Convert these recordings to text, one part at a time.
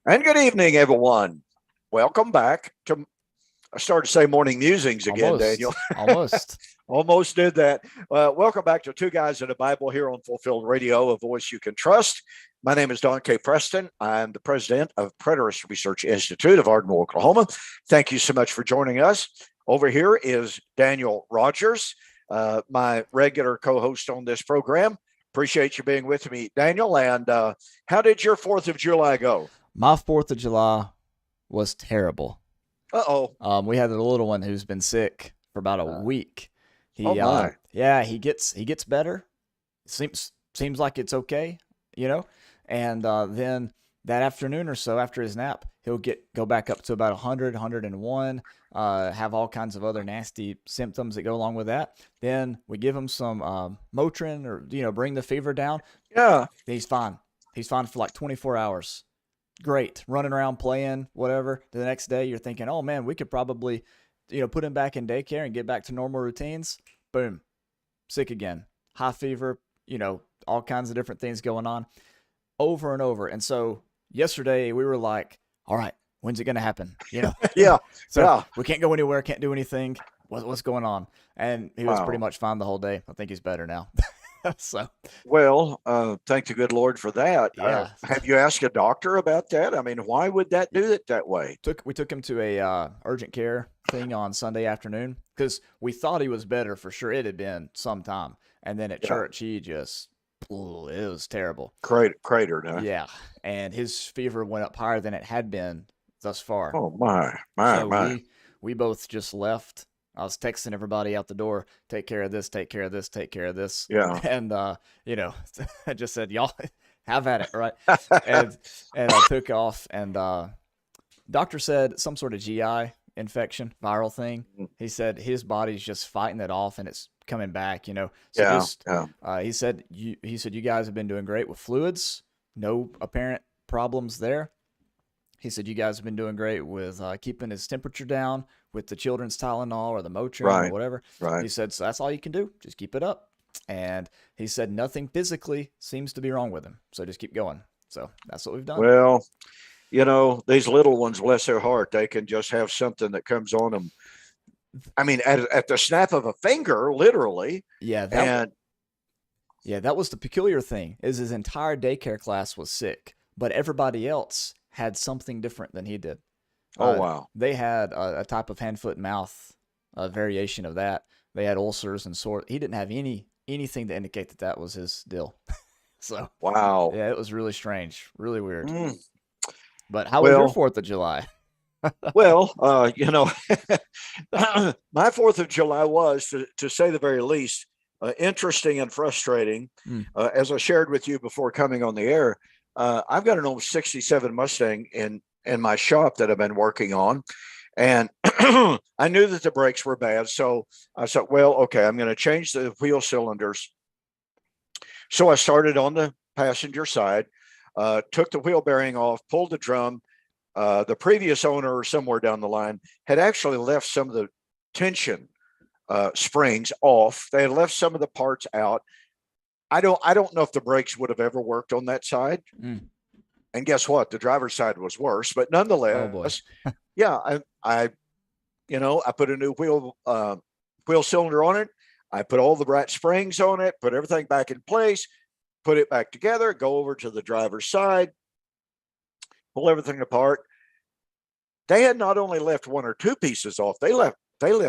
And good evening, everyone. Welcome back to, I started to say morning musings again, Daniel. Almost. Almost did that. Welcome back to Two Guys in the Bible here on Fulfilled Radio, a voice you can trust. My name is Don K. Preston. I'm the president of Preterist Research Institute of Ardmore, Oklahoma. Thank you so much for joining us. Over here is Daniel Rogers, my regular co-host on this program. Appreciate you being with me, Daniel. And how did your 4th of July go? My 4th of July was terrible. Uh-oh. We had a little one who's been sick for about a week. Oh my. He gets better. Seems like it's okay, And then that afternoon or so after his nap, he'll go back up to about 100, 101, have all kinds of other nasty symptoms that go along with that. Then we give him some Motrin or bring the fever down. Yeah. He's fine. He's fine for like 24 hours. Great, running around playing, whatever. The next day you're thinking, oh man, we could probably, put him back in daycare and get back to normal routines. Boom, sick again, high fever, all kinds of different things going on over and over. And so yesterday we were like, all right, when's it going to happen? Yeah. We can't go anywhere, can't do anything. What's going on? And he was pretty much fine the whole day. I think he's better now. Well, thank the good Lord for that. Yeah. Have you asked a doctor about that? I mean, why would that do it that way? We took him to a urgent care thing on Sunday afternoon because we thought he was better for sure. It had been some time, and then at church he just it was terrible. Cratered, huh? Yeah, and his fever went up higher than it had been thus far. Oh my! We both just left. I was texting everybody out the door, take care of this, take care of this, take care of this. Yeah. And, I just said, y'all have at it, right? and I took off, and doctor said some sort of GI infection, viral thing. He said his body's just fighting it off, and it's coming back, So he said, you guys have been doing great with fluids. No apparent problems there. He said, you guys have been doing great with keeping his temperature down with the children's Tylenol or the Motrin or whatever. Right. He said, so that's all you can do. Just keep it up. And he said, nothing physically seems to be wrong with him. So just keep going. So that's what we've done. Well, these little ones, bless their heart, they can just have something that comes on them. I mean, at the snap of a finger, literally. Yeah. That was the peculiar thing is his entire daycare class was sick, but everybody else had something different than he did. Oh, wow. They had a type of hand, foot, mouth variation of that. They had ulcers and sore. He didn't have anything to indicate that was his deal. So, wow. Yeah, it was really strange, really weird. But how was your 4th of July? Well, my 4th of July was, to say the very least, interesting and frustrating. As I shared with you before coming on the air, I've got an old 67 Mustang in my shop that I've been working on. And I knew that the brakes were bad. So I said, well, okay, I'm going to change the wheel cylinders. So I started on the passenger side, took the wheel bearing off, pulled the drum. The previous owner, somewhere down the line, had actually left some of the tension springs off. They had left some of the parts out. I don't know if the brakes would have ever worked on that side. And guess what? The driver's side was worse, but nonetheless, I put a new wheel cylinder on it. I put all the right springs on it, put everything back in place, put it back together, go over to the driver's side, pull everything apart. They had not only left one or two pieces off, they left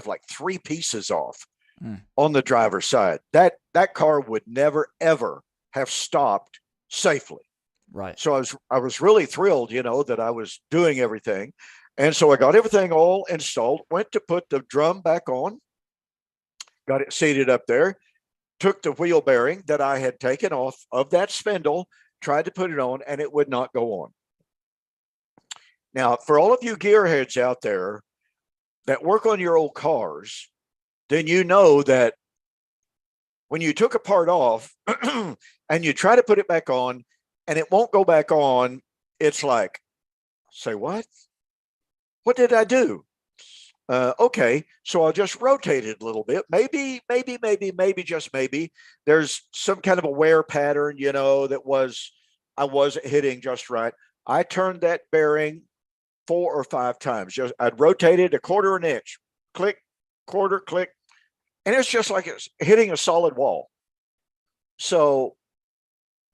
like 3 pieces off. On the driver's side. That car would never ever have stopped safely. Right. So I was really thrilled, that I was doing everything. And so I got everything all installed, went to put the drum back on, got it seated up there, took the wheel bearing that I had taken off of that spindle, tried to put it on, and it would not go on. Now, for all of you gearheads out there that work on your old cars, then you know that when you took a part off and you try to put it back on and it won't go back on, it's like, say what? What did I do? Okay, so I'll just rotate it a little bit. Maybe, just maybe, there's some kind of a wear pattern, that I wasn't hitting just right. I turned that bearing 4 or 5 times. Just I'd rotate it a quarter of an inch, click, quarter, click, and it's just like it's hitting a solid wall. So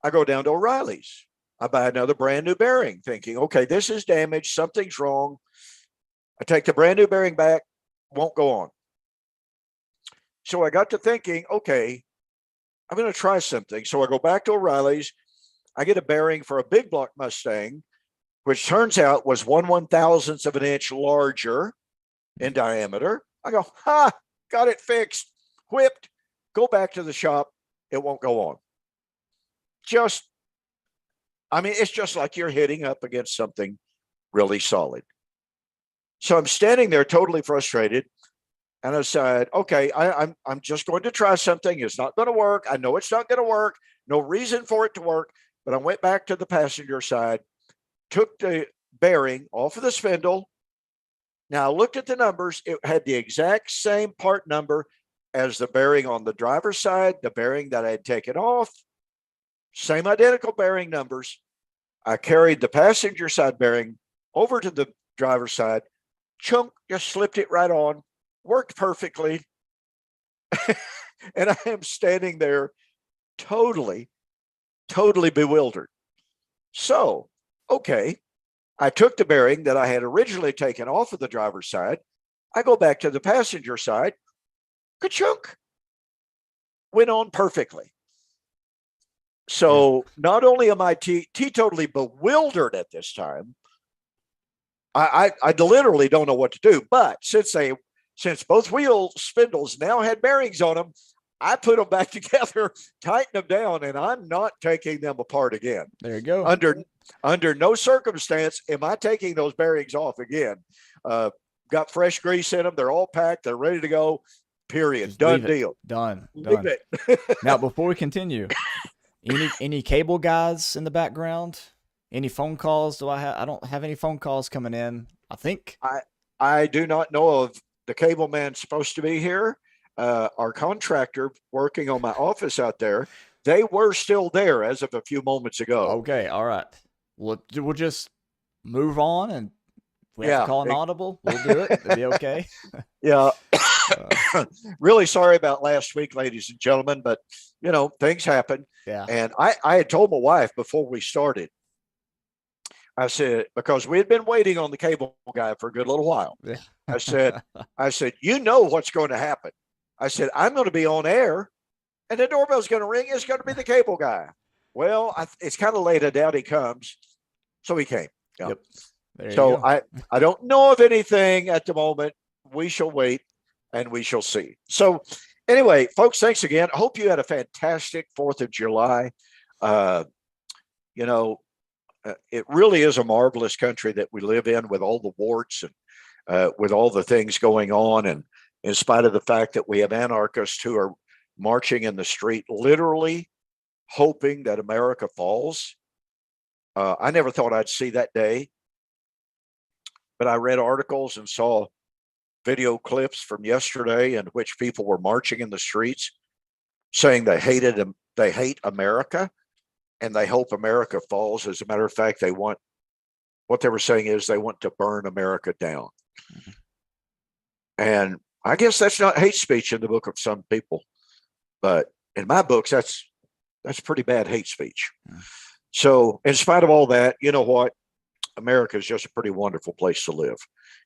I go down to O'Reilly's. I buy another brand new bearing, thinking, okay, this is damaged, something's wrong. I take the brand new bearing back, won't go on. So I got to thinking, okay, I'm going to try something. So I go back to O'Reilly's. I get a bearing for a big block Mustang, which turns out was 1/1000th of an inch larger in diameter. I go, got it fixed, whipped, go back to the shop. It won't go on. It's just like you're hitting up against something really solid. So I'm standing there totally frustrated. And I said, okay, I'm just going to try something. It's not going to work. I know it's not going to work. No reason for it to work. But I went back to the passenger side, took the bearing off of the spindle. Now I looked at the numbers. It had the exact same part number as the bearing on the driver's side, the bearing that I had taken off. Same identical bearing numbers. I carried the passenger side bearing over to the driver's side. Chunk, just slipped it right on. Worked perfectly. And I am standing there totally bewildered. So, okay, I took the bearing that I had originally taken off of the driver's side. I go back to the passenger side. Ka-chunk. Went on perfectly. So not only am I totally bewildered at this time, I literally don't know what to do. But since both wheel spindles now had bearings on them, I put them back together, tighten them down, and I'm not taking them apart again. There you go. Under no circumstance am I taking those bearings off again. Got fresh grease in them. They're all packed. They're ready to go. Period. Just Done deal. Done. Leave it. Now, before we continue, any cable guys in the background? Any phone calls? I don't have any phone calls coming in. I think I do not know of the cable man supposed to be here. Our contractor working on my office out there, they were still there as of a few moments ago. Okay, all right. We'll just move on, and we have to call an audible. We'll do it. It'll be okay. Yeah. Really sorry about last week, ladies and gentlemen, but things happen. Yeah. And I had told my wife before we started, I said, because we had been waiting on the cable guy for a good little while. Yeah. I said, what's going to happen. I said, I'm going to be on air and the doorbell's going to ring. It's going to be the cable guy. Well, it's kind of late. I doubt he comes. So he came. Yeah. Yep. So I don't know of anything at the moment. We shall wait and we shall see. So anyway, folks, thanks again. I hope you had a fantastic 4th of July. It really is a marvelous country that we live in, with all the warts and with all the things going on. And in spite of the fact that we have anarchists who are marching in the street, literally hoping that America falls. I never thought I'd see that day, but I read articles and saw video clips from yesterday in which people were marching in the streets saying they hate America and they hope America falls. As a matter of fact, what they were saying is they want to burn America down. Mm-hmm. And I guess that's not hate speech in the book of some people, but in my books, that's pretty bad hate speech. Mm-hmm. So in spite of all that, you know what? America is just a pretty wonderful place to live.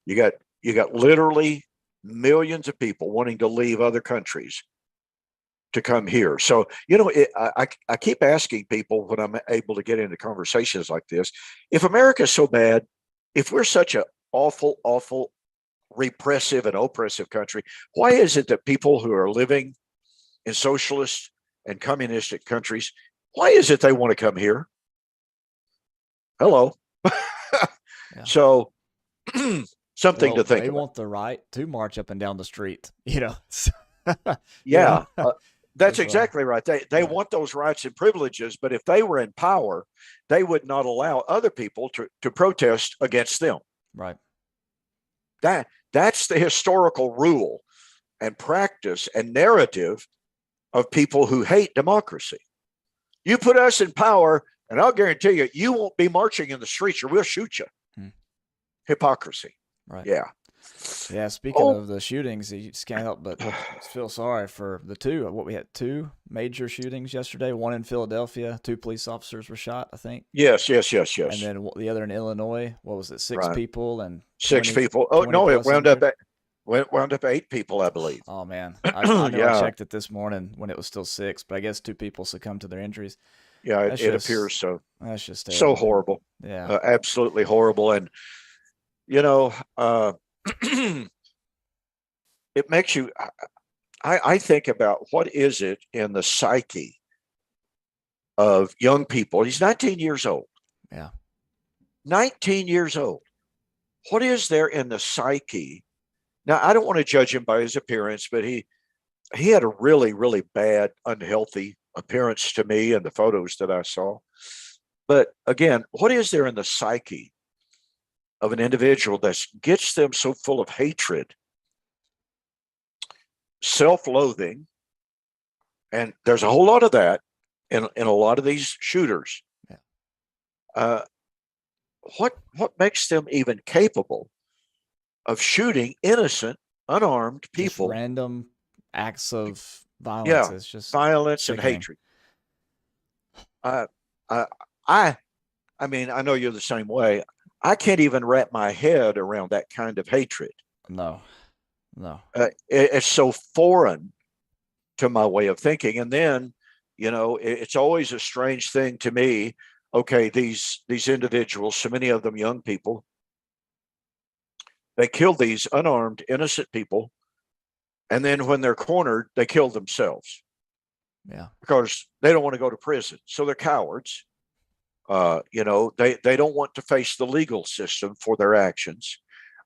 You got literally millions of people wanting to leave other countries to come here. So, I keep asking people when I'm able to get into conversations like this, if America is so bad, if we're such an awful, repressive and oppressive country, why is it that people who are living in socialist and communistic countries, why is it they want to come here? Hello. Yeah. So something to think about. They want the right to march up and down the street, Yeah, that's exactly right. They want those rights and privileges, but if they were in power, they would not allow other people to protest against them. Right. That's the historical rule and practice and narrative of people who hate democracy. You put us in power, And I'll guarantee you, you won't be marching in the streets or we'll shoot you. Hypocrisy. Right. Yeah. Yeah. Speaking of the shootings, you just can't help but feel sorry for the two. We had two major shootings yesterday. One in Philadelphia. 2 police officers were shot, I think. Yes. And then the other in Illinois. What was it? 6 people and 6 people. Oh, no, it wound injured. up 8 people, I believe. Oh, man. I know Yeah. I checked it this morning when it was still 6, but I guess 2 people succumbed to their injuries. Yeah, it appears so. That's just so horrible. Yeah. Absolutely horrible. And, it makes you, I think about what is it in the psyche of young people. He's 19 years old. Yeah. 19 years old. What is there in the psyche? Now, I don't want to judge him by his appearance, but he had a really, really bad, unhealthy appearance to me in the photos that I saw. But again, what is there in the psyche of an individual that gets them so full of hatred, self-loathing, and there's a whole lot of that in a lot of these shooters. Yeah. What makes them even capable of shooting innocent, unarmed people? Just random acts of violence. Yeah, it's just violence sickening. and hatred. I mean, I know you're the same way. I can't even wrap my head around that kind of hatred. No. It's so foreign to my way of thinking. And then, it's always a strange thing to me. Okay, these individuals, so many of them young people, they kill these unarmed, innocent people. And then when they're cornered, they kill themselves. Yeah. Because they don't want to go to prison. So they're cowards. They don't want to face the legal system for their actions.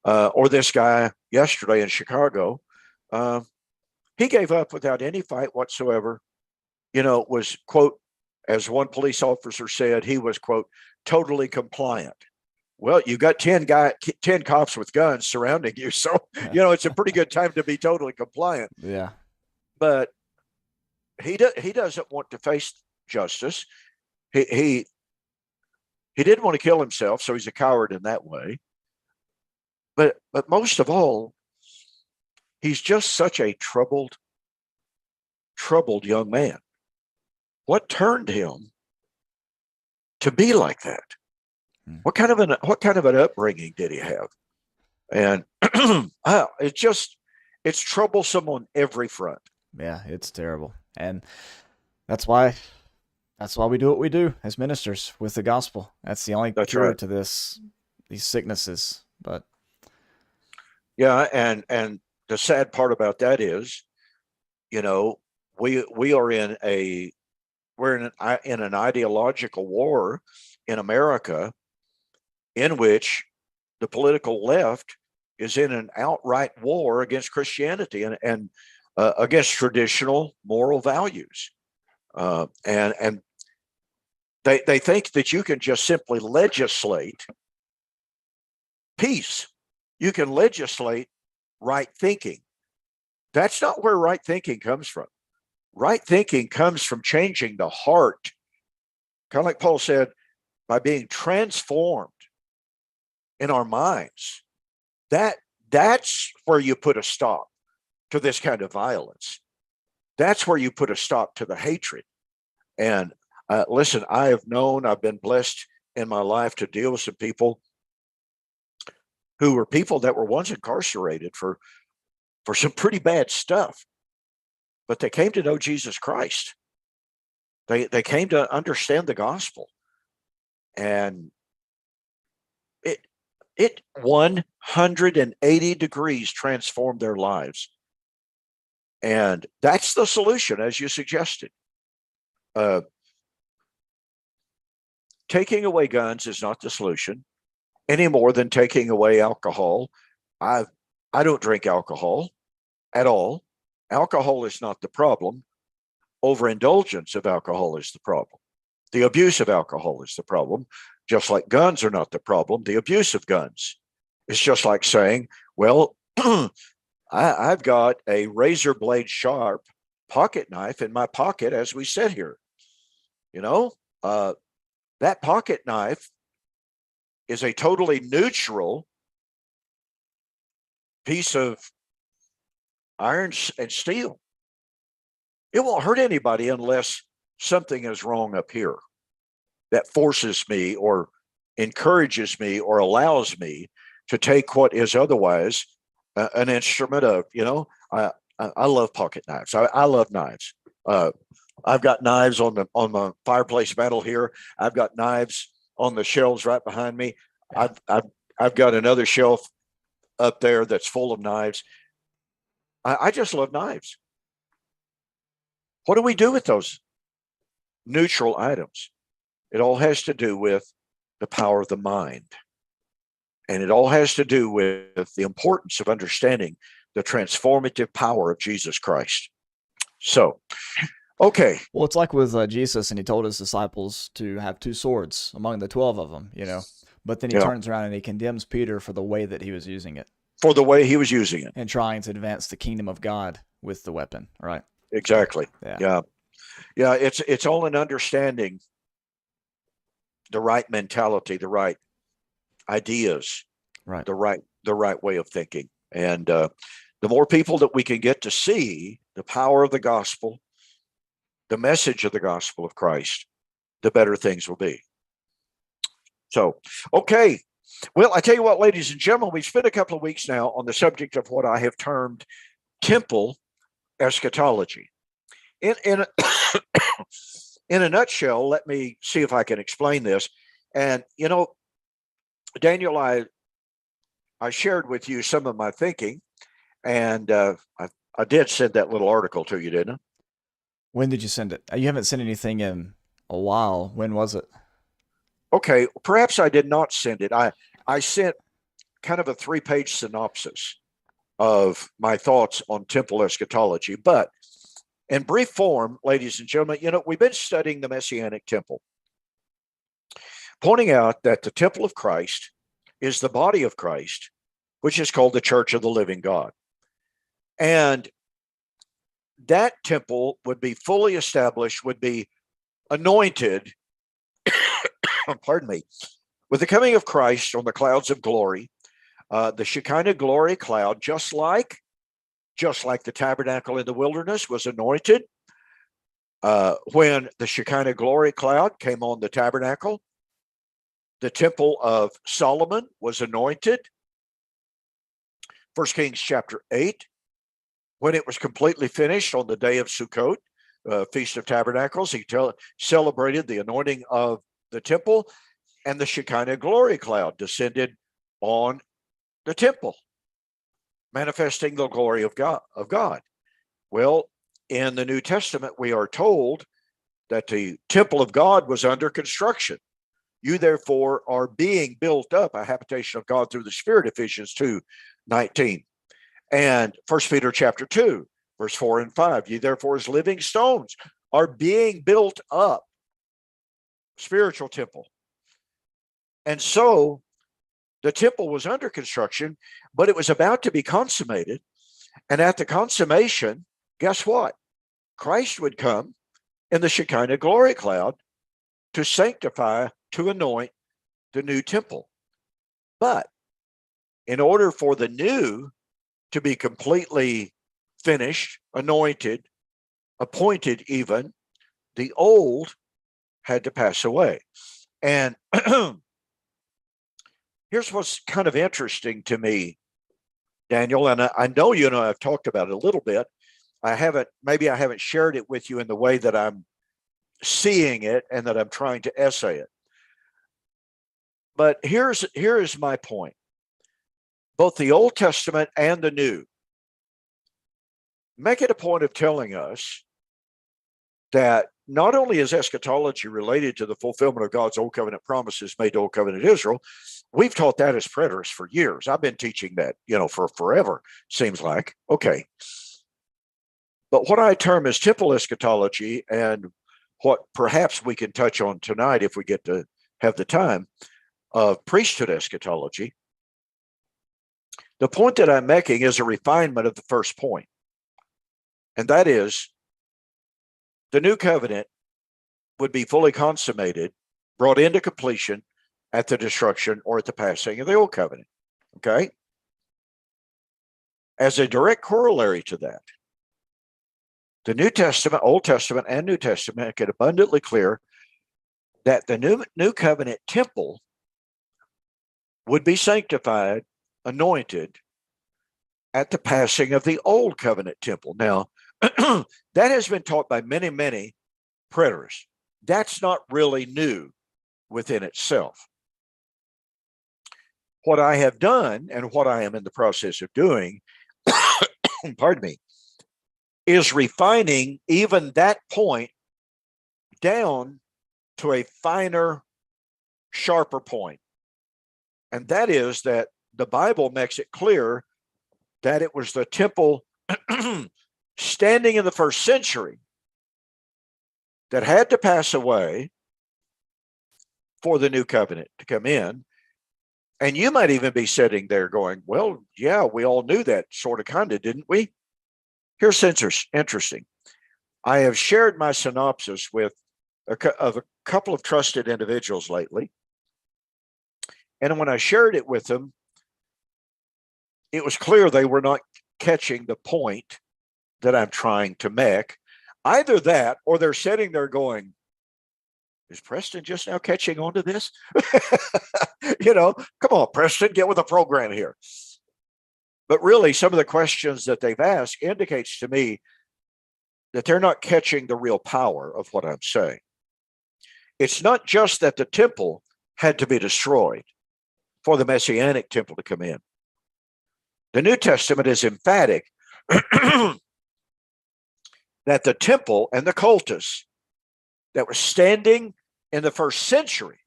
Or this guy yesterday in Chicago, he gave up without any fight whatsoever. Was, quote, as one police officer said, he was, quote, totally compliant. Well, you got 10 cops with guns surrounding you. So, it's a pretty good time to be totally compliant. Yeah. But he doesn't want to face justice. He didn't want to kill himself, so he's a coward in that way. But most of all, he's just such a troubled young man. What turned him to be like that? What kind of an upbringing did he have? And it's troublesome on every front. Yeah, it's terrible. And that's why we do what we do as ministers with the gospel. That's the only cure to these sicknesses. But yeah, and the sad part about that is, we are in an ideological war in America, in which the political left is in an outright war against Christianity and against traditional moral values. And they think that you can just simply legislate peace. You can legislate right thinking. That's not where right thinking comes from. Right thinking comes from changing the heart. Kind of like Paul said, by being transformed in our minds. That's where you put a stop to this kind of violence. That's where you put a stop to the hatred. And listen, I've been blessed in my life to deal with some people who were people that were once incarcerated for some pretty bad stuff, but they came to know Jesus Christ. They came to understand the gospel, and it 180 degrees transformed their lives. And that's the solution, as you suggested. Taking away guns is not the solution any more than taking away alcohol. I don't drink alcohol at all. Alcohol is not the problem. Overindulgence of alcohol is the problem. The abuse of alcohol is the problem. Just like guns are not the problem, the abuse of guns. It's just like saying, well, I've got a razor blade sharp pocket knife in my pocket as we sit here. that pocket knife is a totally neutral piece of iron and steel. It won't hurt anybody unless something is wrong up here that forces me or encourages me or allows me to take what is otherwise an instrument of, I love pocket knives. I love knives. I've got knives on my fireplace mantle here. I've got knives on the shelves right behind me. I've got another shelf up there that's full of knives. I just love knives. What do we do with those neutral items? It all has to do with the power of the mind. And it all has to do with the importance of understanding the transformative power of Jesus Christ. So, okay. Well, it's like with Jesus, and he told his disciples to have 2 swords among the 12 of them, But then he turns around and he condemns Peter for the way that he was using it. For the way he was using it. And trying to advance the kingdom of God with the weapon, right? Exactly. Yeah. It's all in understanding the right mentality, the right ideas, right, the right way of thinking. And the more people that we can get to see the power of the gospel, the message of the gospel of Christ, the better things will be. So, okay. Well, I tell you what, ladies and gentlemen, we've spent a couple of weeks now on the subject of what I have termed temple eschatology. In a nutshell, let me see if I can explain this. And, Daniel, I shared with you some of my thinking, and I did send that little article to you, didn't I? When did you send it? You haven't sent anything in a while. When was it? Okay, perhaps I did not send it. I sent kind of a 3-page synopsis of my thoughts on temple eschatology. But in brief form, ladies and gentlemen, we've been studying the Messianic temple, pointing out that the temple of Christ is the body of Christ, which is called the Church of the Living God. And that temple would be fully established, would be anointed, pardon me, with the coming of Christ on the clouds of glory, the Shekinah glory cloud, just like the tabernacle in the wilderness was anointed. When the Shekinah glory cloud came on the tabernacle, the temple of Solomon was anointed. 1 Kings chapter 8, when it was completely finished on the day of Sukkot, Feast of Tabernacles, he celebrated the anointing of the temple, and the Shekinah glory cloud descended on the temple, manifesting the glory of God. Well, in the New Testament, we are told that the temple of God was under construction. You therefore are being built up, a habitation of God through the Spirit, Ephesians 2:19. And 1 Peter chapter 2, verse 4 and 5. You therefore as living stones are being built up, spiritual temple. And so the temple was under construction, but it was about to be consummated. And at the consummation, guess what? Christ would come in the Shekinah glory cloud to sanctify, to anoint the new temple. But in order for the new to be completely finished, anointed, appointed even, the old had to pass away. And here's what's kind of interesting to me, Daniel, and I know I've talked about it a little bit. Maybe I haven't shared it with you in the way that I'm seeing it and that I'm trying to essay it. But here is my point. Both the Old Testament and the New make it a point of telling us that not only is eschatology related to the fulfillment of God's Old Covenant promises made to Old Covenant Israel, we've taught that as preterists for years. I've been teaching that, for forever, seems like. Okay. But what I term as temple eschatology, and what perhaps we can touch on tonight if we get to have the time, of priesthood eschatology, the point that I'm making is a refinement of the first point. And that is, the new covenant would be fully consummated brought into completion at the destruction or at the passing of the old covenant. Okay? As a direct corollary to that, the New Testament, Old Testament, and New Testament make it abundantly clear that the new covenant temple would be sanctified, anointed at the passing of the old covenant temple. Now, that has been taught by many, many preterists. That's not really new within itself. What I have done and what I am in the process of doing, pardon me, is refining even that point down to a finer, sharper point. And that is that the Bible makes it clear that it was the temple standing in the first century that had to pass away for the new covenant to come in. And you might even be sitting there going, well, yeah, we all knew that sort of, kind of, didn't we? Here's interesting. I have shared my synopsis with a couple of trusted individuals lately. And when I shared it with them, it was clear they were not catching the point that I'm trying to make. Either that, or they're sitting there going, is Preston just now catching on to this? Come on, Preston, get with the program here. But really, some of the questions that they've asked indicates to me that they're not catching the real power of what I'm saying. It's not just that the temple had to be destroyed for the Messianic temple to come in. The New Testament is emphatic that the temple and the cultus that was standing in the first century,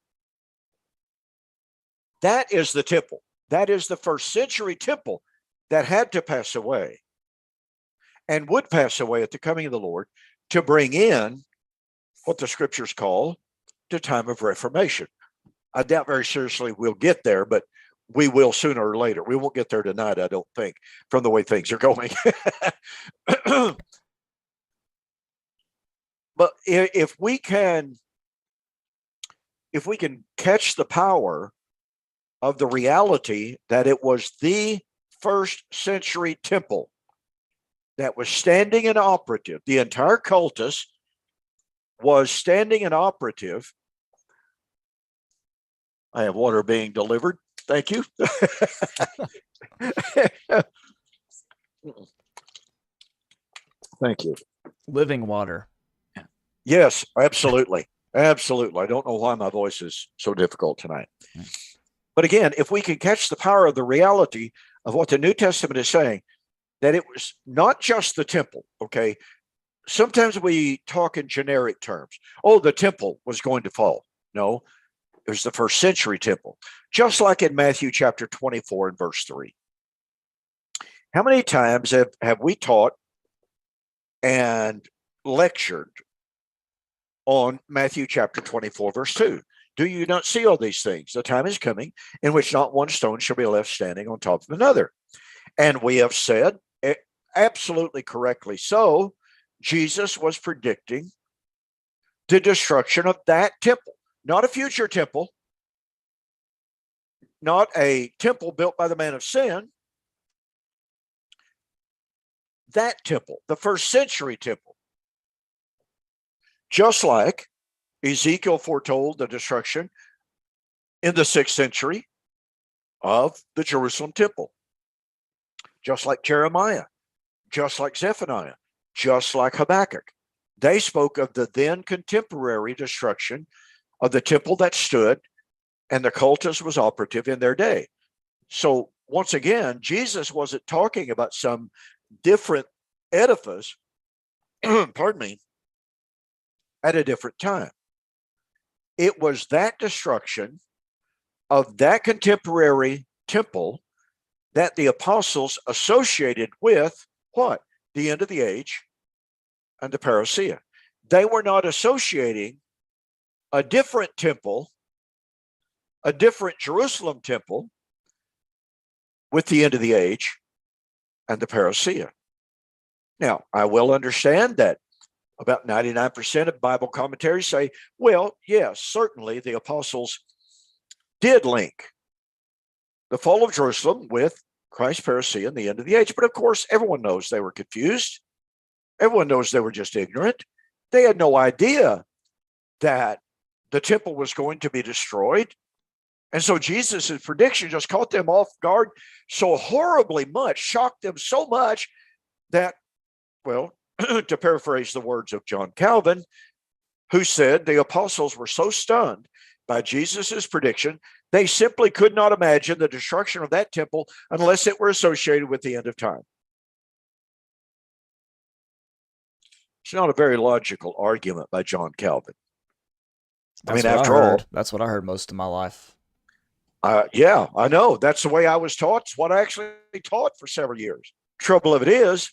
that is the temple. That is the first century temple that had to pass away and would pass away at the coming of the Lord to bring in what the scriptures call the time of Reformation. I doubt very seriously we'll get there, but we will sooner or later. We won't get there tonight, I don't think, from the way things are going. But if we can catch the power of the reality that it was the first century temple that was standing and operative, the entire cultus was standing and operative. I have water being delivered. Thank you. Thank you. Living water. Yes, absolutely. Absolutely. I don't know why my voice is so difficult tonight. But again, if we can catch the power of the reality of what the New Testament is saying, that it was not just the temple, okay? Sometimes we talk in generic terms. Oh, the temple was going to fall. No, it was the first century temple. Just like in Matthew chapter 24 and verse 3. How many times have we taught and lectured on Matthew chapter 24, verse 2? Do you not see all these things? The time is coming in which not one stone shall be left standing on top of another. And we have said, absolutely correctly so, Jesus was predicting the destruction of that temple, not a future temple, not a temple built by the man of sin. That temple, the first century temple. Just like Ezekiel foretold the destruction in the 6th century of the Jerusalem temple. Just like Jeremiah, just like Zephaniah, just like Habakkuk. They spoke of the then contemporary destruction of the temple that stood and the cultus was operative in their day. So once again, Jesus wasn't talking about some different edifice, pardon me, at a different time. It was that destruction of that contemporary temple that the apostles associated with what? The end of the age and the parousia. They were not associating a different temple, a different Jerusalem temple, with the end of the age and the parousia. Now, I will understand that About 99% of Bible commentaries say, well, yes, certainly the apostles did link the fall of Jerusalem with Christ's parousia and the end of the age. But of course, everyone knows they were confused. Everyone knows they were just ignorant. They had no idea that the temple was going to be destroyed. And so Jesus' prediction just caught them off guard so horribly much, shocked them so much that, well, to paraphrase the words of John Calvin, who said the apostles were so stunned by Jesus' prediction, they simply could not imagine the destruction of that temple unless it were associated with the end of time. It's not a very logical argument by John Calvin. After all, that's what I heard most of my life. Yeah, I know. That's the way I was taught. It's what I actually taught for several years. Trouble of it is,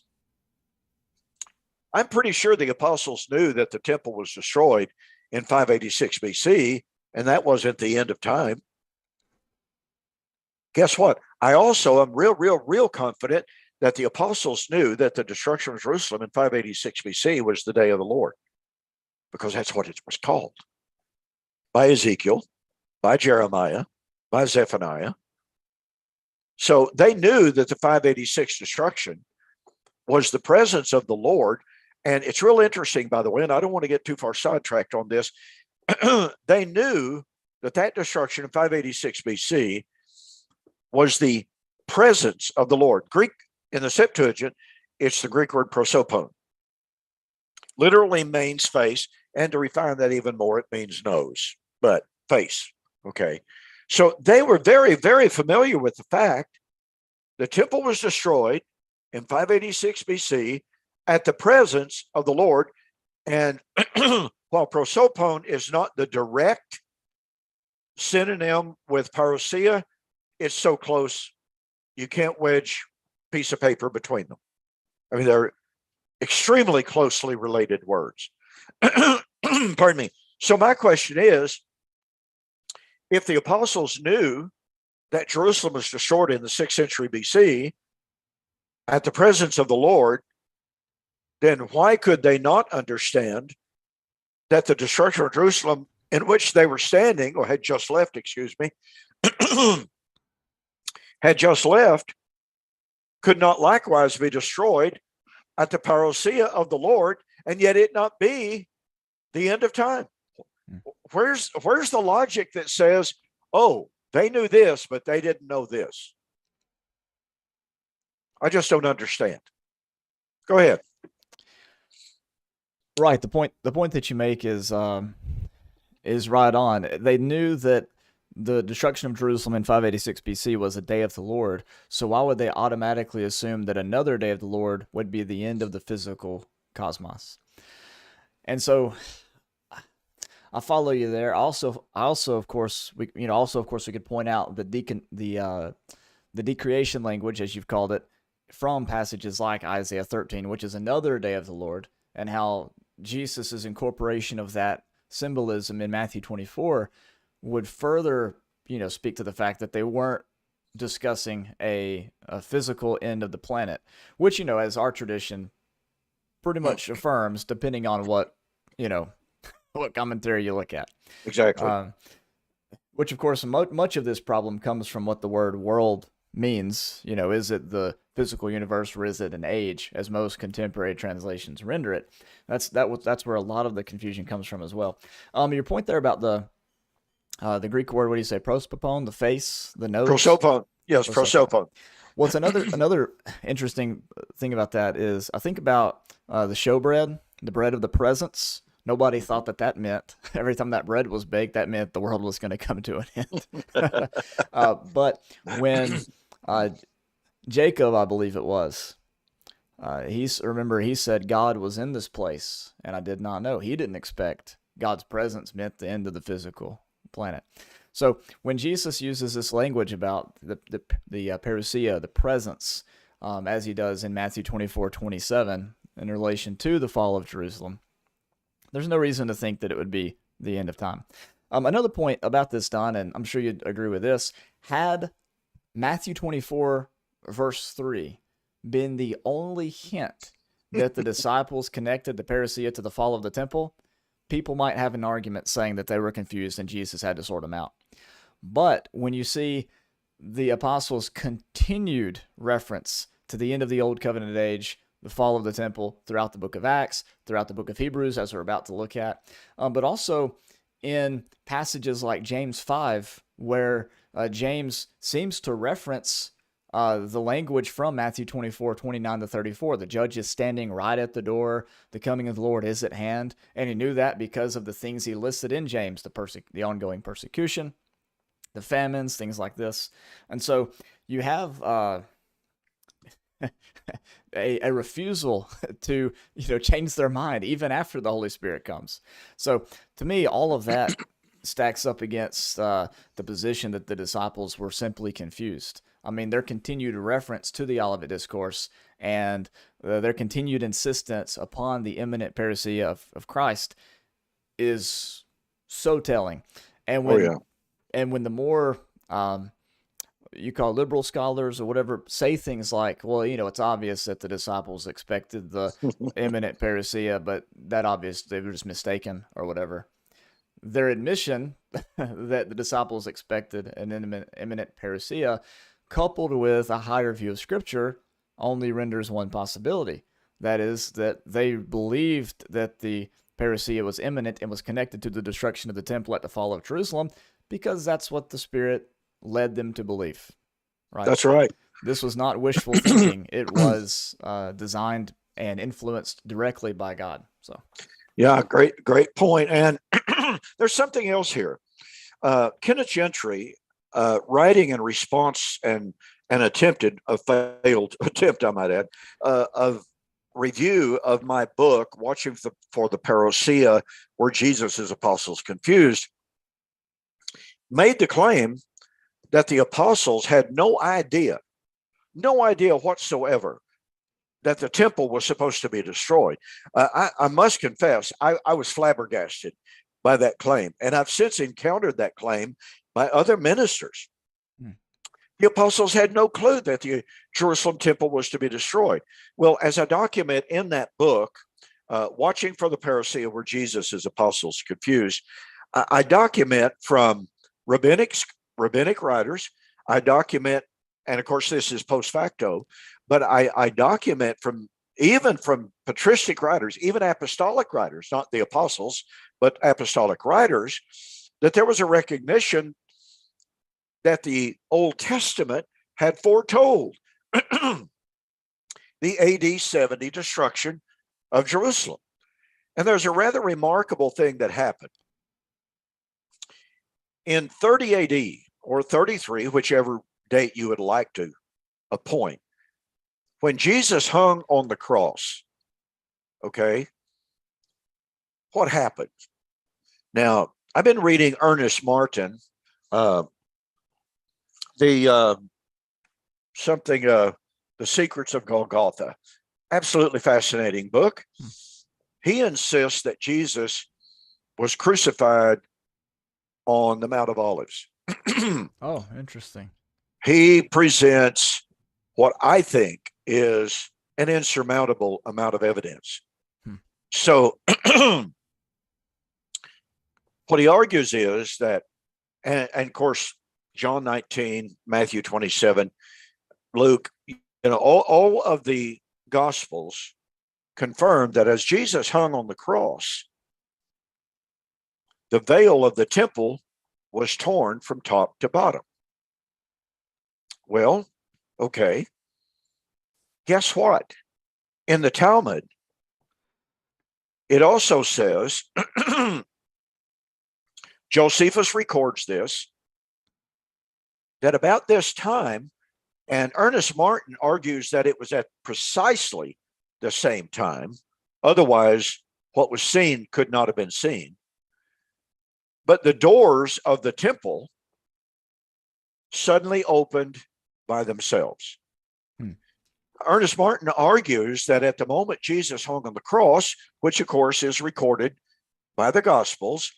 I'm pretty sure the apostles knew that the temple was destroyed in 586 BC, and that wasn't the end of time. Guess what? I also am real confident that the apostles knew that the destruction of Jerusalem in 586 BC was the day of the Lord, because that's what it was called by Ezekiel, by Jeremiah, by Zephaniah. So they knew that the 586 destruction was the presence of the Lord. And it's real interesting, by the way, and I don't want to get too far sidetracked on this. They knew that that destruction in 586 BC was the presence of the Lord. Greek, in the Septuagint, it's the Greek word prosopon. Literally means face, and to refine that even more, it means nose, but face. Okay. So they were very familiar with the fact the temple was destroyed in 586 BC at the presence of the Lord. And while prosopon is not the direct synonym with parousia, it's so close you can't wedge a piece of paper between them. I mean, they're extremely closely related words. Pardon me. So my question is, if the apostles knew that Jerusalem was destroyed in the 6th century BC at the presence of the Lord, then why could they not understand that the destruction of Jerusalem in which they were standing, or had just left, had just left, could not likewise be destroyed at the parousia of the Lord, and yet it not be the end of time? Where's the logic that says, oh, they knew this, but they didn't know this? I just don't understand. Go ahead. Right. The point that you make is right on. They knew that the destruction of Jerusalem in 586 BC was a day of the Lord. So why would they automatically assume that another day of the Lord would be the end of the physical cosmos? And so I follow you there. Also, of course, we could point out the decreation language, as you've called it, from passages like Isaiah 13, which is another day of the Lord, and how Jesus' incorporation of that symbolism in Matthew 24 would further, speak to the fact that they weren't discussing a physical end of the planet, which, as our tradition pretty much affirms, depending on what commentary you look at. Exactly. Which, of course, much of this problem comes from what the word world means. Is it the physical universe, or is it an age, as most contemporary translations render it? That's where a lot of the confusion comes from as well. Your point there about the Greek word, what do you say, prospopon, the face, the nose? Prosopon. Yes, prosopon. Well, it's another interesting thing about that is, I think about the showbread, the bread of the presence. Nobody thought that meant every time that bread was baked, that meant the world was going to come to an end. But when Jacob, I believe it was, he said God was in this place, and I did not know. He didn't expect God's presence meant the end of the physical planet. So when Jesus uses this language about the parousia, the presence, as he does in Matthew 24:27 in relation to the fall of Jerusalem, there's no reason to think that it would be the end of time. Another point about this, Don, and I'm sure you'd agree with this, had Matthew 24, verse 3, been the only hint that the disciples connected the parousia to the fall of the temple, people might have an argument saying that they were confused and Jesus had to sort them out. But when you see the apostles' continued reference to the end of the Old Covenant age, the fall of the temple, throughout the book of Acts, throughout the book of Hebrews, as we're about to look at, but also in passages like James 5, where James seems to reference the language from Matthew 24, 29 to 34. The judge is standing right at the door. The coming of the Lord is at hand. And he knew that because of the things he listed in James, the ongoing persecution, the famines, things like this. And so you have a refusal to change their mind even after the Holy Spirit comes. So to me, all of that stacks up against the position that the disciples were simply confused. I mean, their continued reference to the Olivet Discourse and their continued insistence upon the imminent parousia of Christ is so telling. And when the more you call liberal scholars or whatever say things like, well, it's obvious that the disciples expected the imminent parousia, but that obvious they were just mistaken or whatever. Their admission that the disciples expected an imminent parousia, coupled with a higher view of Scripture, only renders one possibility. That is, that they believed that the parousia was imminent and was connected to the destruction of the temple at the fall of Jerusalem, because that's what the Spirit led them to believe. Right? That's right. This was not wishful thinking. It was designed and influenced directly by God. So, yeah, great point. And there's something else here. Kenneth Gentry, writing in response and a failed attempt, I might add, of review of my book, Watching for the Parousia, where Jesus' apostles confused, made the claim that the apostles had no idea whatsoever that the temple was supposed to be destroyed. I must confess, I was flabbergasted by that claim. And I've since encountered that claim by other ministers. The apostles had no clue that the Jerusalem temple was to be destroyed. Well, as I document in that book, Watching for the Parousia, where Jesus' apostles confused, I document from rabbinic writers. I document, and of course this is post facto, but I document from patristic writers, even apostolic writers, not the apostles, but apostolic writers, that there was a recognition that the Old Testament had foretold the AD 70 destruction of Jerusalem. And there's a rather remarkable thing that happened. In 30 AD or 33, whichever date you would like to appoint, when Jesus hung on the cross, okay, what happened? Now, I've been reading Ernest Martin, The Secrets of Golgotha. Absolutely fascinating book. He insists that Jesus was crucified on the Mount of Olives. Oh, interesting. He presents what I think is an insurmountable amount of evidence. So what he argues is that, and of course, John 19, Matthew 27, Luke, all of the Gospels confirm that as Jesus hung on the cross, the veil of the temple was torn from top to bottom. Well, okay. Guess what? In the Talmud, it also says, Josephus records this, that about this time, and Ernest Martin argues that it was at precisely the same time. Otherwise, what was seen could not have been seen. But the doors of the temple suddenly opened by themselves. Ernest Martin argues that at the moment Jesus hung on the cross, which of course is recorded by the Gospels,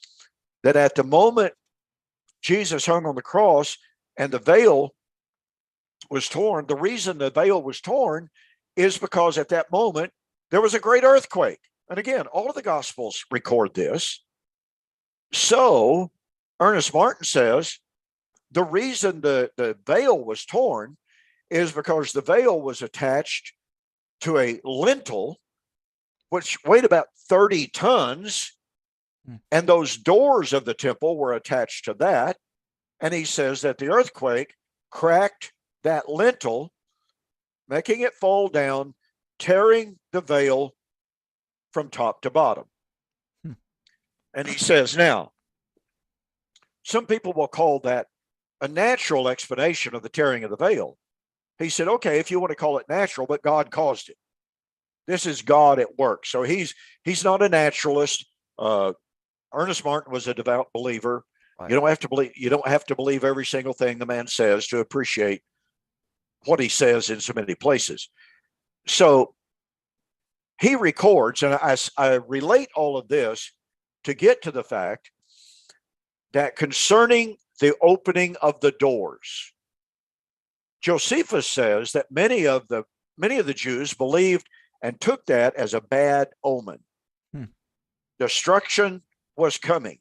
that at the moment Jesus hung on the cross and the veil was torn, the reason the veil was torn is because at that moment there was a great earthquake. And again, all of the Gospels record this. So Ernest Martin says the reason the veil was torn is because the veil was attached to a lintel, which weighed about 30 tons, and those doors of the temple were attached to that. And he says that the earthquake cracked that lintel, making it fall down, tearing the veil from top to bottom. And he says, now, some people will call that a natural explanation of the tearing of the veil. He said, okay, if you want to call it natural, but God caused it. This is God at work. So he's not a naturalist. Ernest Martin was a devout believer. Right. You don't have to believe every single thing the man says to appreciate what he says in so many places. So he records, and I relate all of this to get to the fact that concerning the opening of the doors, Josephus says that many of the Jews believed and took that as a bad omen. Destruction was coming.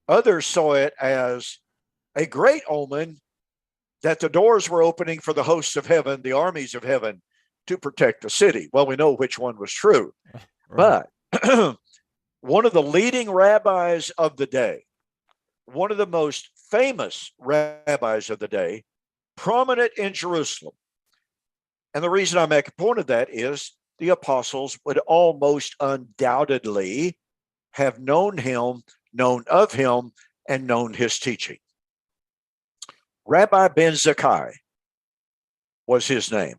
Others saw it as a great omen that the doors were opening for the hosts of heaven, the armies of heaven, to protect the city. Well, we know which one was true. Right. But one of the leading rabbis of the day, one of the most famous rabbis of the day, prominent in Jerusalem. And the reason I make a point of that is the apostles would almost undoubtedly have known him, known of him, and known his teaching. Rabbi Ben Zakkai was his name.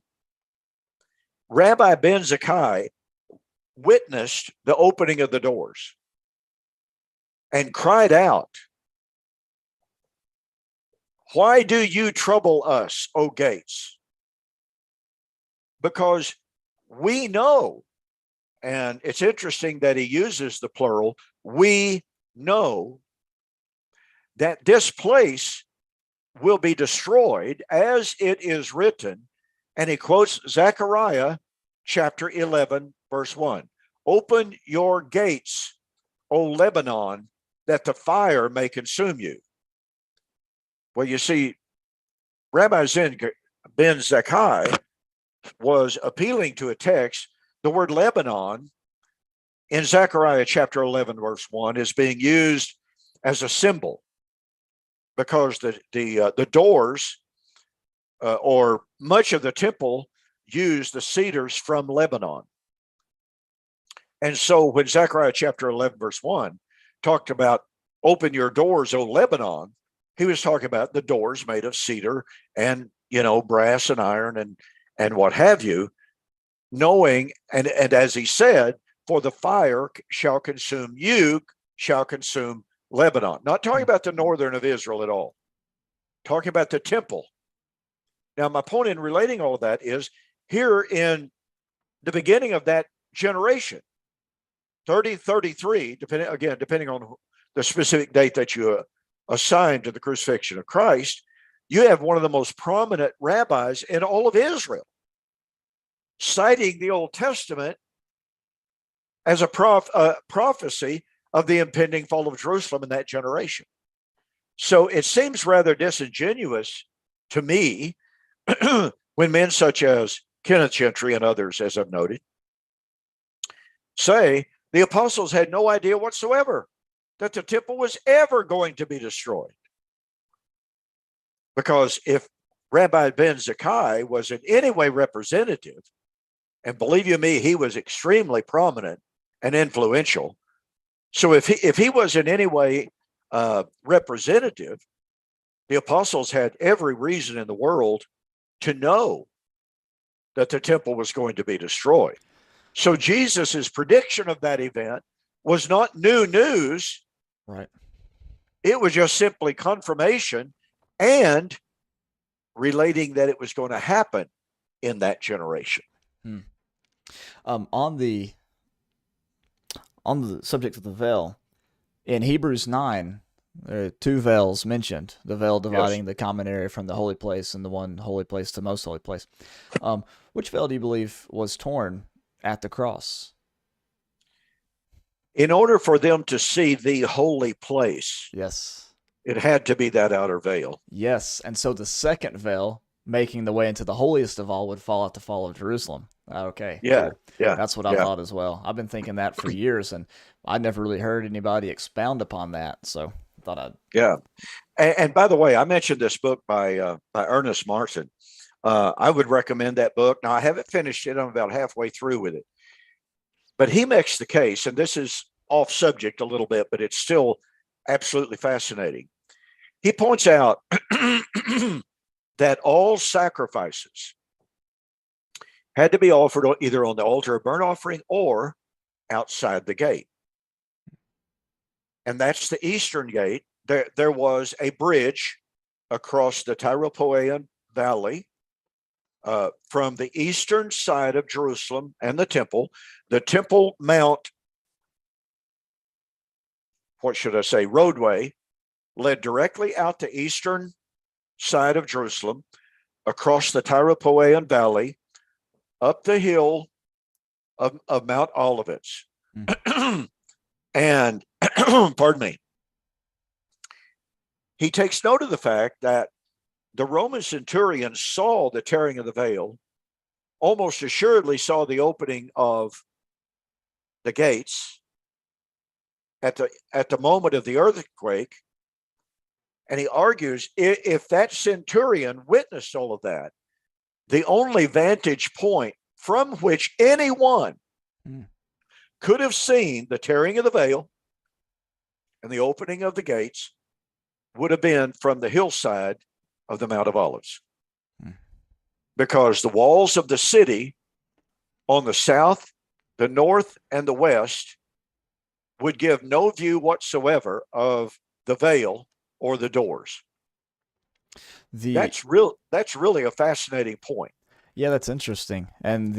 Rabbi Ben Zakkai witnessed the opening of the doors and cried out, "Why do you trouble us, O gates? Because we know," and it's interesting that he uses the plural, "we know that this place will be destroyed as it is written." And he quotes Zechariah chapter 11, verse 1. "Open your gates, O Lebanon, that the fire may consume you." Well, you see, Rabbi Ben Zakkai was appealing to a text. The word Lebanon in Zechariah chapter 11, verse 1 is being used as a symbol because the doors or much of the temple used the cedars from Lebanon. And so when Zechariah chapter 11, verse 1 talked about open your doors, O Lebanon, he was talking about the doors made of cedar and, brass and iron and what have you, knowing, and as he said, for the fire shall consume you, shall consume Lebanon. Not talking about the northern of Israel at all, talking about the temple. Now, my point in relating all of that is here in the beginning of that generation, 3033, depending on the specific date that you assign to the crucifixion of Christ, you have one of the most prominent rabbis in all of Israel citing the Old Testament as a prophecy of the impending fall of Jerusalem in that generation. So it seems rather disingenuous to me when men such as Kenneth Gentry and others, as I've noted, say the apostles had no idea whatsoever that the temple was ever going to be destroyed. Because if Rabbi Ben Zakkai was in any way representative, and believe you me, he was extremely prominent and influential. So if he was in any way representative, the apostles had every reason in the world to know that the temple was going to be destroyed. So Jesus's prediction of that event was not new news. Right. It was just simply confirmation and relating that it was going to happen in that generation. On the subject of the veil, in Hebrews 9, There are two veils mentioned, the veil dividing Yes. the common area from the holy place and the one holy place to most holy place. Which veil do you believe was torn at the cross? In order for them to see the holy place, Yes. it had to be that outer veil. Yes. And so the second veil, making the way into the holiest of all, would fall at the fall of Jerusalem. Okay, Yeah, cool. yeah, That's what I yeah, thought as well. I've been thinking that for years, and I never really heard anybody expound upon that. So I thought I'd. yeah. And by the way, I mentioned this book by Ernest Martin. I would recommend that book. Now I haven't finished it; I'm about halfway through with it. But he makes the case, and this is off subject a little bit, but it's still absolutely fascinating. He points out that all sacrifices had to be offered either on the altar of burnt offering or outside the gate. And that's the eastern gate. There was a bridge across the Tyropoean Valley from the eastern side of Jerusalem and the Temple Mount, what should I say, roadway led directly out the eastern side of Jerusalem, across the Tyropoean Valley, up the hill of Mount Olivet. And, pardon me, he takes note of the fact that the Roman centurion saw the tearing of the veil, almost assuredly saw the opening of the gates at the moment of the earthquake. And he argues if that centurion witnessed all of that, the only vantage point from which anyone could have seen the tearing of the veil and the opening of the gates would have been from the hillside of the Mount of Olives. Because the walls of the city on the south, the north, and the west would give no view whatsoever of the veil or the doors. That's really a fascinating point. Yeah, that's interesting. And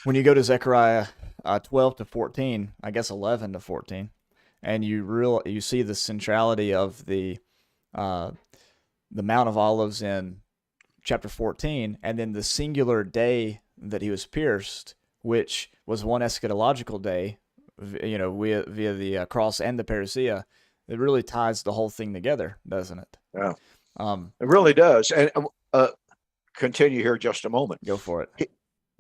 when you go to Zechariah 12 to 14, I guess 11 to 14, and you see the centrality of the Mount of Olives in chapter 14, and then the singular day that he was pierced, which was one eschatological day, via the cross and the parousia. It really ties the whole thing together, doesn't it? Yeah, it really does. And continue here just a moment. Go for it.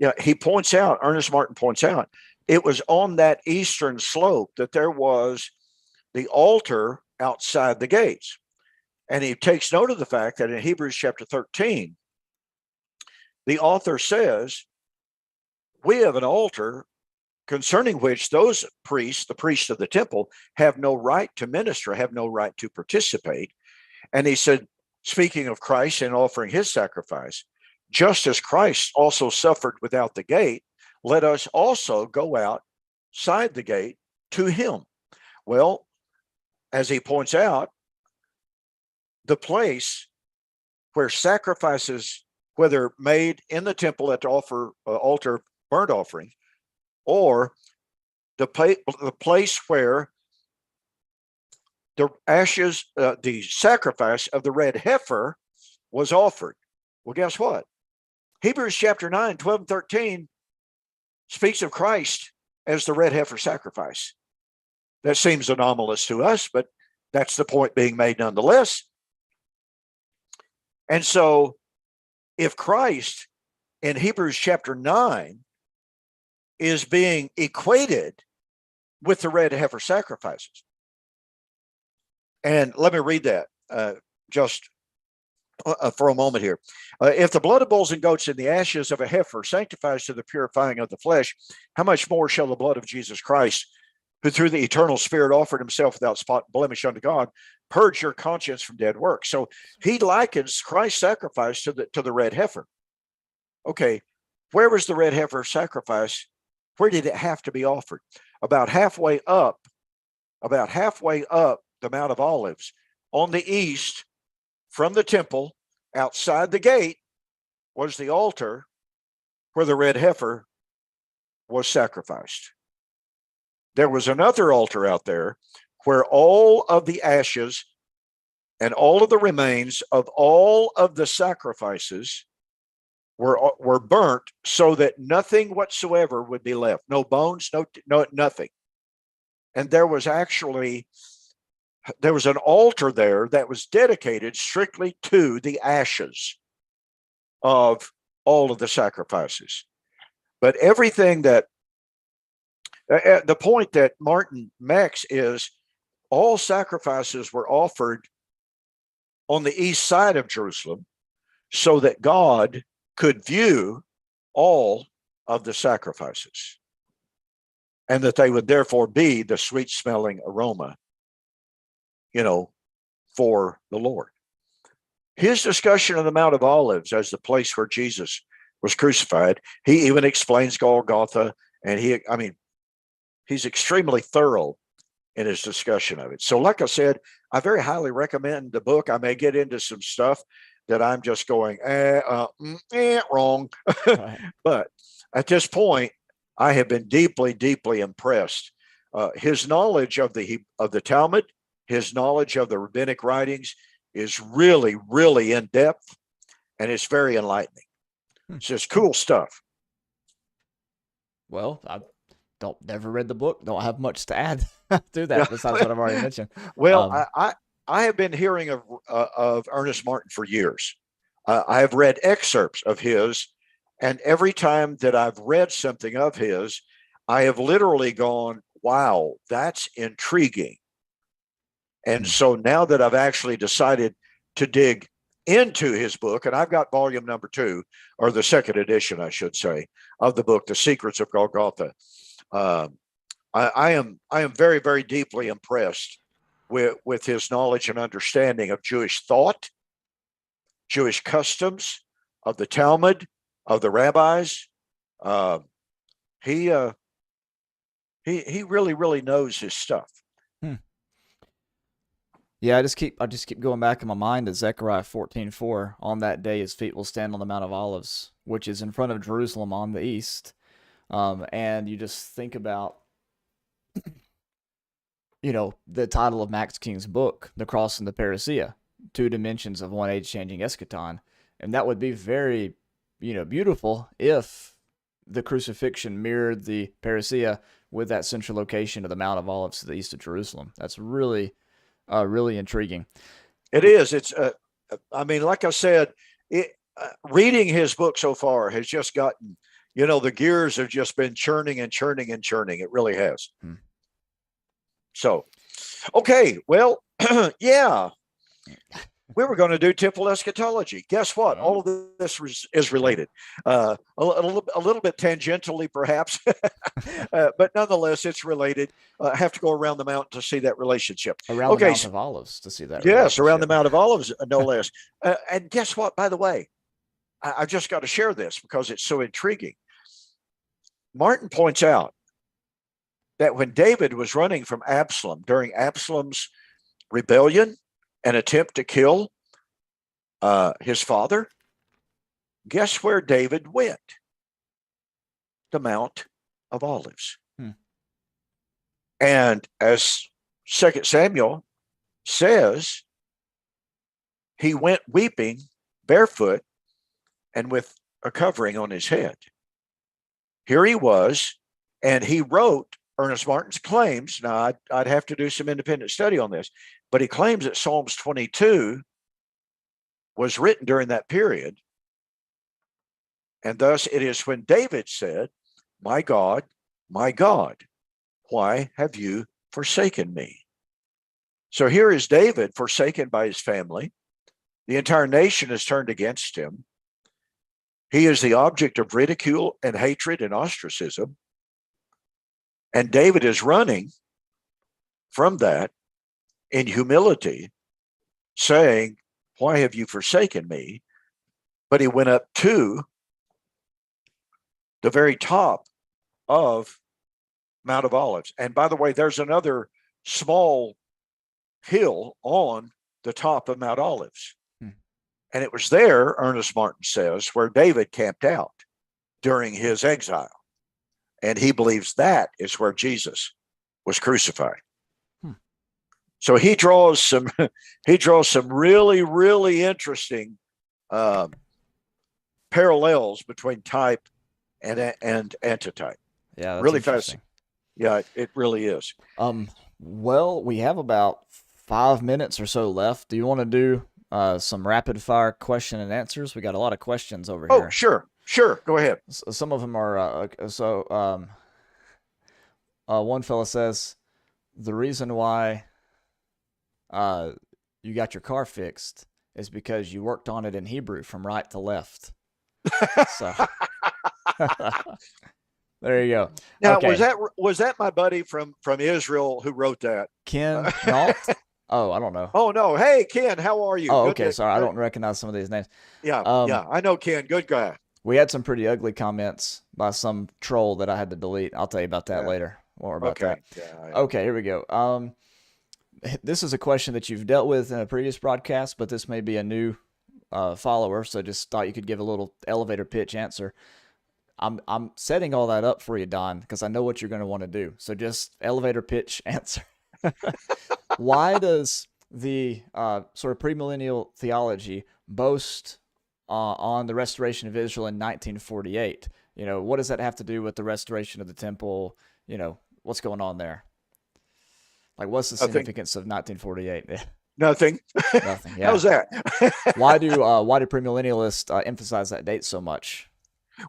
Ernest Martin points out, it was on that eastern slope that there was the altar outside the gates. And he takes note of the fact that in Hebrews chapter 13, the author says, we have an altar concerning which those priests, the priests of the temple, have no right to minister, have no right to participate. And he said, speaking of Christ and offering his sacrifice, just as Christ also suffered without the gate, let us also go outside the gate to him. Well, as he points out, the place where sacrifices, whether made in the temple at the altar burnt offering, or the place where the ashes, the sacrifice of the red heifer was offered. Well, guess what? Hebrews chapter 9, 12, and 13 speaks of Christ as the red heifer sacrifice. That seems anomalous to us, but that's the point being made nonetheless. And so if Christ in Hebrews chapter 9 is being equated with the red heifer sacrifices, and let me read that just for a moment here. If the blood of bulls and goats and the ashes of a heifer sanctifies to the purifying of the flesh, how much more shall the blood of Jesus Christ, who through the eternal Spirit offered himself without spot and blemish unto God, purge your conscience from dead works? So he likens Christ's sacrifice to the red heifer. Okay, where was the red heifer sacrifice? Where did it have to be offered? About halfway up the Mount of Olives, on the east from the temple, outside the gate, was the altar where the red heifer was sacrificed. There was another altar out there where all of the ashes and all of the remains of all of the sacrifices were burnt, so that nothing whatsoever would be left. No bones, no nothing. And there was an altar there that was dedicated strictly to the ashes of all of the sacrifices. But everything that the point that Martin makes is all sacrifices were offered on the east side of Jerusalem so that God could view all of the sacrifices, and that they would therefore be the sweet smelling aroma, for the Lord. His discussion of the Mount of Olives as the place where Jesus was crucified, he even explains Golgotha, and he's extremely thorough in his discussion of it. So like I said, I very highly recommend the book. I may get into some stuff that I'm just going, wrong. Right. But at this point, I have been deeply, deeply impressed. His knowledge of the Talmud, his knowledge of the rabbinic writings is really, really in depth, and it's very enlightening. It's just cool stuff. Well, I never read the book. Don't have much to add to that besides what I've already mentioned. Well, I have been hearing of Ernest Martin for years. I have read excerpts of his, and every time that I've read something of his, I have literally gone, wow, that's intriguing. And so now that I've actually decided to dig into his book, and I've got volume number 2, or the second edition, I should say, of the book, The Secrets of Golgotha. I am very, very deeply impressed with his knowledge and understanding of Jewish thought, Jewish customs, of the Talmud, of the rabbis. He really, really knows his stuff. Yeah, I just keep going back in my mind to Zechariah 14:4. On that day, his feet will stand on the Mount of Olives, which is in front of Jerusalem on the east. And you just think about, the title of Max King's book, The Cross and the Parousia, 2 dimensions of one age-changing eschaton. And that would be very, beautiful if the crucifixion mirrored the parousia with that central location of the Mount of Olives to the east of Jerusalem. That's really, really intriguing. It is. It's, like I said, reading his book so far has just gotten, the gears have just been churning and churning and churning. It really has. So, okay, well, yeah, we were going to do temple eschatology. Guess what? All of this is related. A little bit tangentially, perhaps, but nonetheless, it's related. I have to go around the mountain to see that relationship. Around the Mount of Olives to see that. Yes, around the Mount of Olives, no less. And guess what? By the way, I just got to share this because it's so intriguing. Martin points out that when David was running from Absalom during Absalom's rebellion and attempt to kill his father, guess where David went? The Mount of Olives. And as 2 Samuel says, he went weeping, barefoot, and with a covering on his head. Here he was, and he wrote Ernest Martin's claims. Now, I'd have to do some independent study on this, but he claims that Psalms 22 was written during that period. And thus it is when David said, my God, why have you forsaken me? So here is David forsaken by his family. The entire nation is turned against him. He is the object of ridicule and hatred and ostracism. And David is running from that in humility, saying, why have you forsaken me? But he went up to the very top of Mount of Olives. And by the way, there's another small hill on the top of Mount Olives. And it was there, Ernest Martin says, where David camped out during his exile. And he believes that is where Jesus was crucified. So he draws some really, really interesting parallels between type and antitype. Yeah, that's Really interesting. fascinating. Yeah, it really is. Well, we have about 5 minutes or so left. Do you want to do some rapid fire question and answers? We got a lot of questions over Oh, here. sure. Go ahead. Some of them are one fella says the reason why uh, you got your car fixed is because you worked on it in Hebrew from right to left. So there you go. Now, Okay, was that my buddy from Israel who wrote that? Ken Nault. Oh, I don't know. Oh no. Hey Ken, how are you? Oh, Good okay. to Sorry, I good. don't recognize some of these names. Yeah, Um, yeah. I know Ken. Good guy. we had some pretty ugly comments by some troll that I had to delete. I'll tell you about that Yeah. later. More about Okay. that. Yeah. Okay, here we go. This is a question that you've dealt with in a previous broadcast, but this may be a new follower, so just thought you could give a little elevator pitch answer. I'm setting all that up for you, Don, because I know what you're going to want to do. So just elevator pitch answer. Why does the sort of premillennial theology boast on the restoration of Israel in 1948? You know, what does that have to do with the restoration of the temple? You know, what's going on there? Like, what's the Nothing. significance of 1948? Nothing. Nothing. Yeah. How's that? Why do premillennialists emphasize that date so much?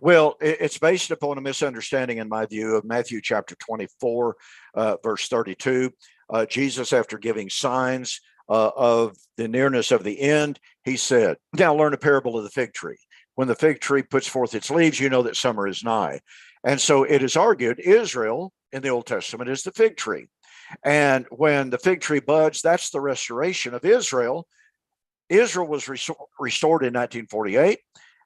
Well, it's based upon a misunderstanding, in my view, of Matthew chapter 24, verse 32. Jesus, after giving signs of the nearness of the end, he said, "Now learn a parable of the fig tree. When the fig tree puts forth its leaves, you know that summer is nigh." And so it is argued Israel in the Old Testament is the fig tree. And when the fig tree buds, that's the restoration of Israel. Israel was restored in 1948.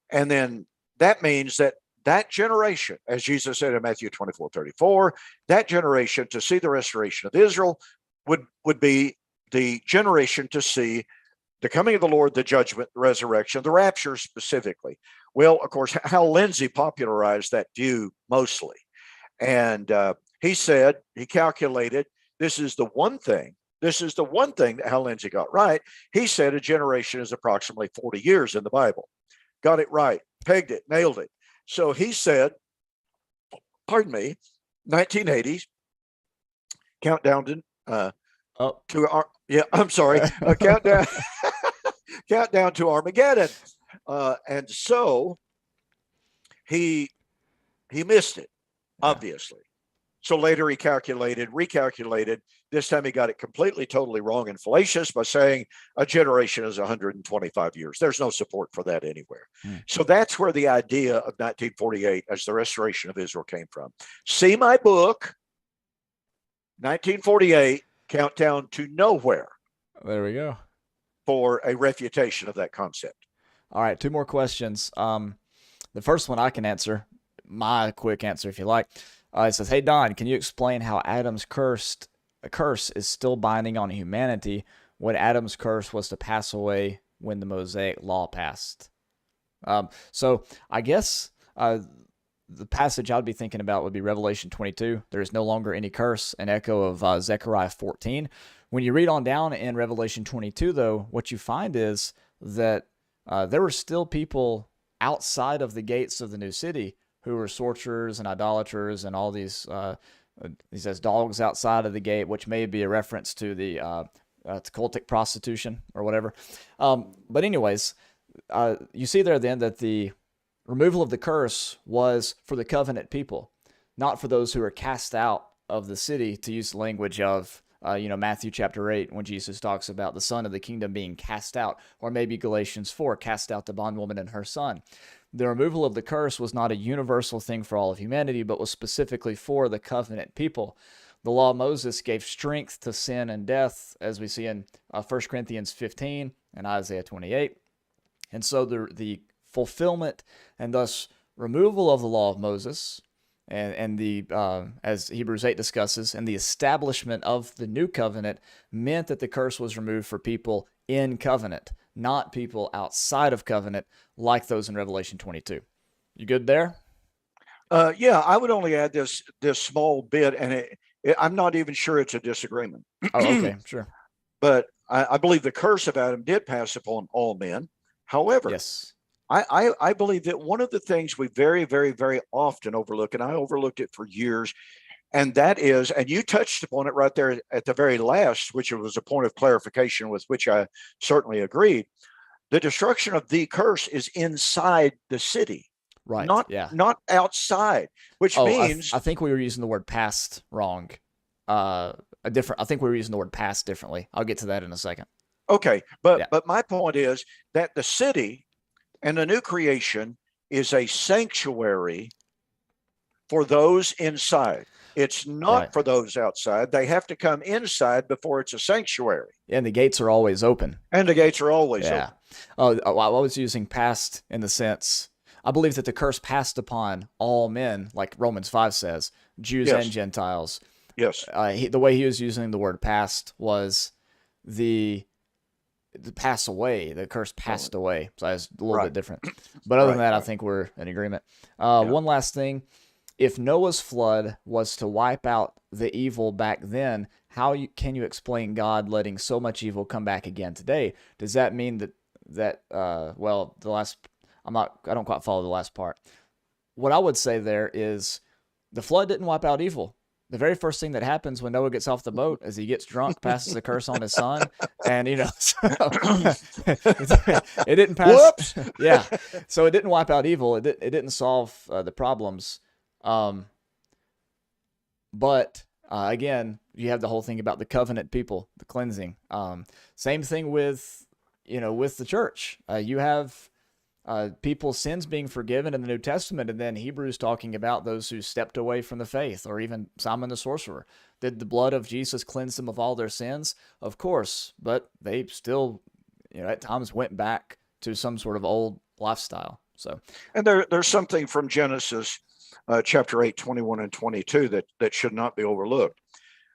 And then that means that generation, as Jesus said in Matthew 24:34, that generation to see the restoration of Israel would be the generation to see the coming of the Lord, the judgment, the resurrection, the rapture specifically. Well, of course, Hal Lindsey popularized that view mostly. And he calculated, this is the one thing that Hal Lindsey got right. He said a generation is approximately 40 years in the Bible. Got it right, pegged it, nailed it. So he said, 1980s, countdown to our, I'm sorry, countdown, countdown to Armageddon. And so he missed it, obviously. So later he recalculated. This time he got it completely, totally wrong and fallacious by saying a generation is 125 years. There's no support for that anywhere. So that's where the idea of 1948 as the restoration of Israel came from. See my book, 1948, Countdown to Nowhere. There we go. For a refutation of that concept. All right, 2 more questions. The first one I can answer, my quick answer if you like. It says, "Hey Don, can you explain how Adam's curse is still binding on humanity when Adam's curse was to pass away when the Mosaic law passed?" So I guess the passage I'd be thinking about would be Revelation 22. There is no longer any curse, an echo of Zechariah 14. When you read on down in Revelation 22, though, what you find is that there were still people outside of the gates of the new city who were sorcerers and idolaters and all these, he says, dogs outside of the gate, which may be a reference to the cultic prostitution or whatever. But anyways, you see there then that the removal of the curse was for the covenant people, not for those who are cast out of the city, to use the language of Matthew chapter 8, when Jesus talks about the son of the kingdom being cast out, or maybe Galatians 4, cast out the bondwoman and her son. The removal of the curse was not a universal thing for all of humanity, but was specifically for the covenant people. The law of Moses gave strength to sin and death, as we see in 1 Corinthians 15 and Isaiah 28. And so the fulfillment and thus removal of the law of Moses and the as Hebrews 8 discusses, and the establishment of the new covenant meant that the curse was removed for people in covenant, not people outside of covenant like those in Revelation 22. You good there? Yeah, I would only add this small bit, and I'm not even sure it's a disagreement. Oh, okay, sure. but I believe the curse of Adam did pass upon all men. However, Yes. I believe that one of the things we very, very, very often overlook, and I overlooked it for years, and that is, and you touched upon it right there at the very last, which was a point of clarification with which I certainly agreed. The destruction of the curse is inside the city, Right. not outside, which means I think we were using the word past wrong. I think we were using the word past differently. I'll get to that in a second. okay, but my point is that the city and the new creation is a sanctuary for those inside. It's not for those outside. They have to come inside before it's a sanctuary. And the gates are always open. And the gates are always open. I was using past in the sense, I believe that the curse passed upon all men, like Romans 5 says, Jews and Gentiles. Yes. The way he was using the word past was the pass away. The curse passed away. So it's a little bit different. But other than that, I think we're in agreement. One last thing. If Noah's flood was to wipe out the evil back then, can you explain God letting so much evil come back again today? Does that mean that I don't quite follow the last part. What I would say there is the flood didn't wipe out evil. The very first thing that happens when Noah gets off the boat is he gets drunk, passes a curse on his son, and so it didn't pass. Whoops. Yeah, so it didn't wipe out evil. It didn't solve the problems. But again, you have the whole thing about the covenant people, the cleansing. Same thing with the church. You have people's sins being forgiven in the New Testament, and then Hebrews talking about those who stepped away from the faith, or even Simon the sorcerer. Did the blood of Jesus cleanse them of all their sins? Of course, but they still, at times went back to some sort of old lifestyle. So, and there's something from Genesis chapter 8, 21 and 22 that should not be overlooked.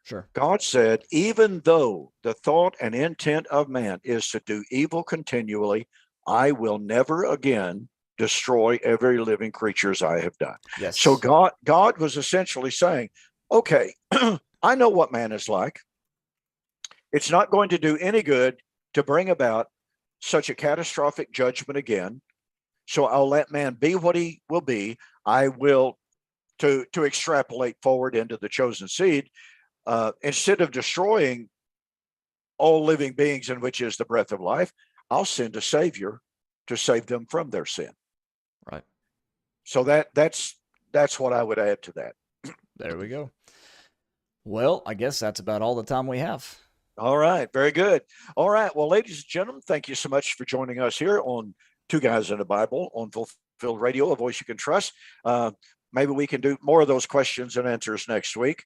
Sure. God said, even though the thought and intent of man is to do evil continually, I will never again destroy every living creature as I have done. Yes. So God was essentially saying, okay, I know what man is like. It's not going to do any good to bring about such a catastrophic judgment again. So I'll let man be what he will be. I will, to extrapolate forward into the chosen seed, instead of destroying all living beings, in which is the breath of life, I'll send a savior to save them from their sin. Right. So that's what I would add to that. There we go. Well, I guess that's about all the time we have. All right. Very good. All right. Well, ladies and gentlemen, thank you so much for joining us here on Two Guys in the Bible on Fulfilled Radio, a voice you can trust. Maybe we can do more of those questions and answers next week.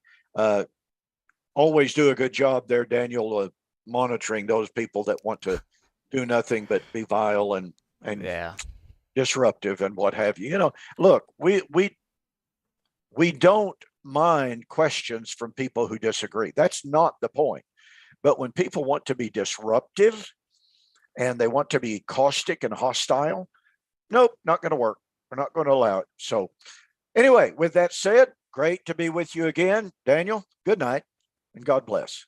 Always do a good job there, Daniel, monitoring those people that want to do nothing but be vile and disruptive and what have you. Look, we don't mind questions from people who disagree. That's not the point. But when people want to be disruptive and they want to be caustic and hostile, nope, not going to work. We're not going to allow it. So anyway, with that said, great to be with you again, Daniel. Good night and God bless.